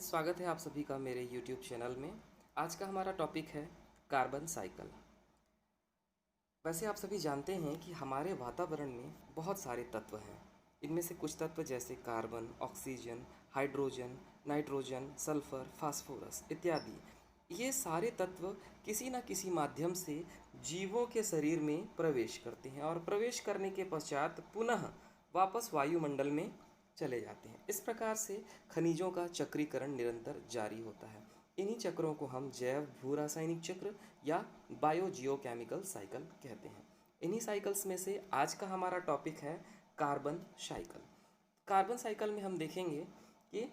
स्वागत है आप सभी का मेरे YouTube चैनल में। आज का हमारा टॉपिक है कार्बन साइकिल। वैसे आप सभी जानते हैं कि हमारे वातावरण में बहुत सारे तत्व हैं। इनमें से कुछ तत्व जैसे carbon, oxygen, hydrogen, nitrogen, sulphur, phosphorus इत्यादि, ये सारे तत्व किसी न किसी माध्यम से जीवों के शरीर में प्रवेश करते हैं और प्रवेश करने के पश्चात पुनः वापस वायुमंडल में चले जाते हैं। इस प्रकार से खनिजों का चक्रीकरण निरंतर जारी होता है। इन्हीं चक्रों को हम जैव भू रासायनिक चक्र या बायोजियोकेमिकल साइकिल कहते हैं। इन्हीं साइकिल्स में से आज का हमारा टॉपिक है कार्बन साइकिल। कार्बन साइकिल में हम देखेंगे कि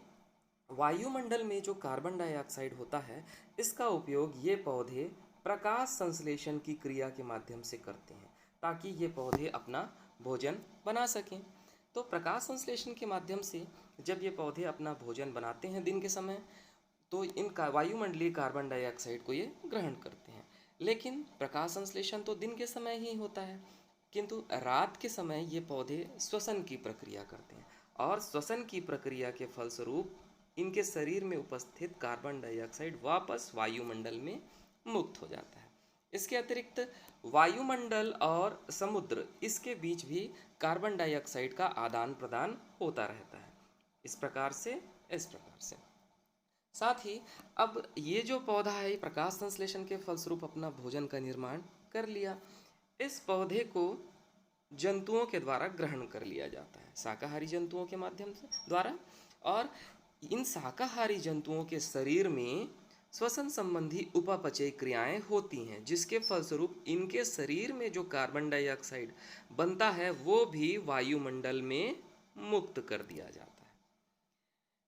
वायुमंडल में जो कार्बन डाइऑक्साइड होता है, इसका उपयोग ये पौधे प्रकाश संश्लेषण की क्रिया के माध्यम से करते हैं ताकि ये पौधे अपना भोजन बना सकें। तो प्रकाश संश्लेषण के माध्यम से जब ये पौधे अपना भोजन बनाते हैं दिन के समय, तो इन वायुमंडलीय कार्बन डाइऑक्साइड को ये ग्रहण करते हैं। लेकिन प्रकाश संश्लेषण तो दिन के समय ही होता है, किंतु रात के समय ये पौधे श्वसन की प्रक्रिया करते हैं और श्वसन की प्रक्रिया के फलस्वरूप इनके शरीर में उपस्थित कार्बन डाइऑक्साइड वापस वायुमंडल में मुक्त हो जाता है। इसके अतिरिक्त वायुमंडल और समुद्र, इसके बीच भी कार्बन डाइऑक्साइड का आदान प्रदान होता रहता है। इस प्रकार से साथ ही अब ये जो पौधा है, प्रकाश संश्लेषण के फलस्वरूप अपना भोजन का निर्माण कर लिया। इस पौधे को जंतुओं के द्वारा ग्रहण कर लिया जाता है, शाकाहारी जंतुओं के माध्यम से द्वारा, और इन शाकाहारी जंतुओं के शरीर में श्वसन संबंधी उपापचय क्रियाएं होती हैं, जिसके फलस्वरूप इनके शरीर में जो कार्बन डाइऑक्साइड बनता है वो भी वायुमंडल में मुक्त कर दिया जाता है।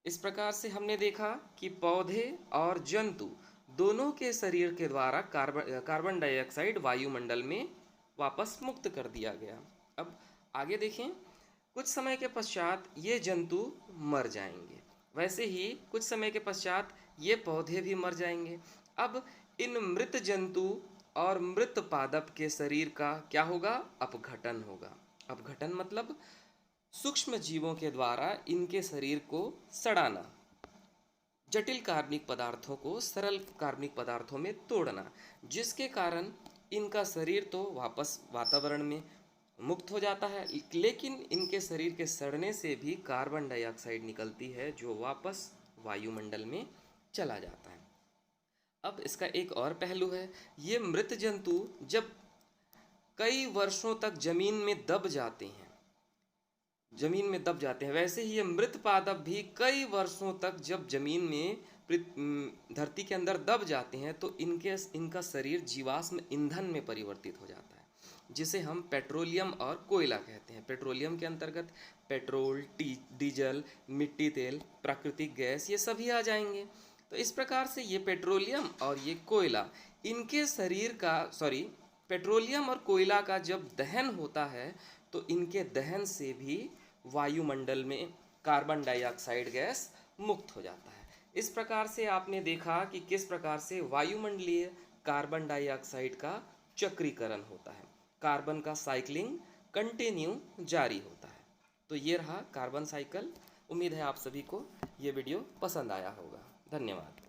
इस प्रकार से हमने देखा कि पौधे और जंतु दोनों के शरीर के द्वारा कार्बन डाइऑक्साइड वायुमंडल में वापस मुक्त कर दिया गया। अब आगे देखें, कुछ समय के पश्चात ये जंतु मर जाएंगे। वैसे ही कुछ समय के पश्चात ये पौधे भी मर जाएंगे। अब इन मृत जंतु और मृत पादप के शरीर का क्या होगा? अपघटन होगा। अपघटन मतलब सूक्ष्म जीवों के द्वारा इनके शरीर को सड़ाना, जटिल कार्बनिक पदार्थों को सरल कार्बनिक पदार्थों में तोड़ना, जिसके कारण इनका शरीर तो वापस वातावरण में मुक्त हो जाता है, लेकिन इनके शरीर के सड़ने से भी कार्बन डाइऑक्साइड निकलती है जो वापस वायुमंडल में चला जाता है। अब इसका एक और पहलू है, ये मृत जंतु जब कई वर्षों तक जमीन में दब जाते हैं, वैसे ही ये मृत पादप भी कई वर्षों तक जब जमीन में धरती के अंदर दब जाते हैं तो इनका शरीर जीवाश्म ईंधन में परिवर्तित हो जाता है, जिसे हम पेट्रोलियम और कोयला कहते हैं। पेट्रोलियम के अंतर्गत पेट्रोल, डीजल, मिट्टी तेल, प्राकृतिक गैस, ये सभी आ जाएंगे। तो इस प्रकार से ये पेट्रोलियम और ये कोयला, इनके शरीर का पेट्रोलियम और कोयला का जब दहन होता है तो इनके दहन से भी वायुमंडल में कार्बन डाइऑक्साइड गैस मुक्त हो जाता है। इस प्रकार से आपने देखा कि किस प्रकार से वायुमंडलीय कार्बन डाइऑक्साइड का चक्रीकरण होता है, कार्बन का साइक्लिंग कंटिन्यू जारी होता है। तो ये रहा कार्बन साइकिल। उम्मीद है आप सभी को ये वीडियो पसंद आया होगा। धन्यवाद।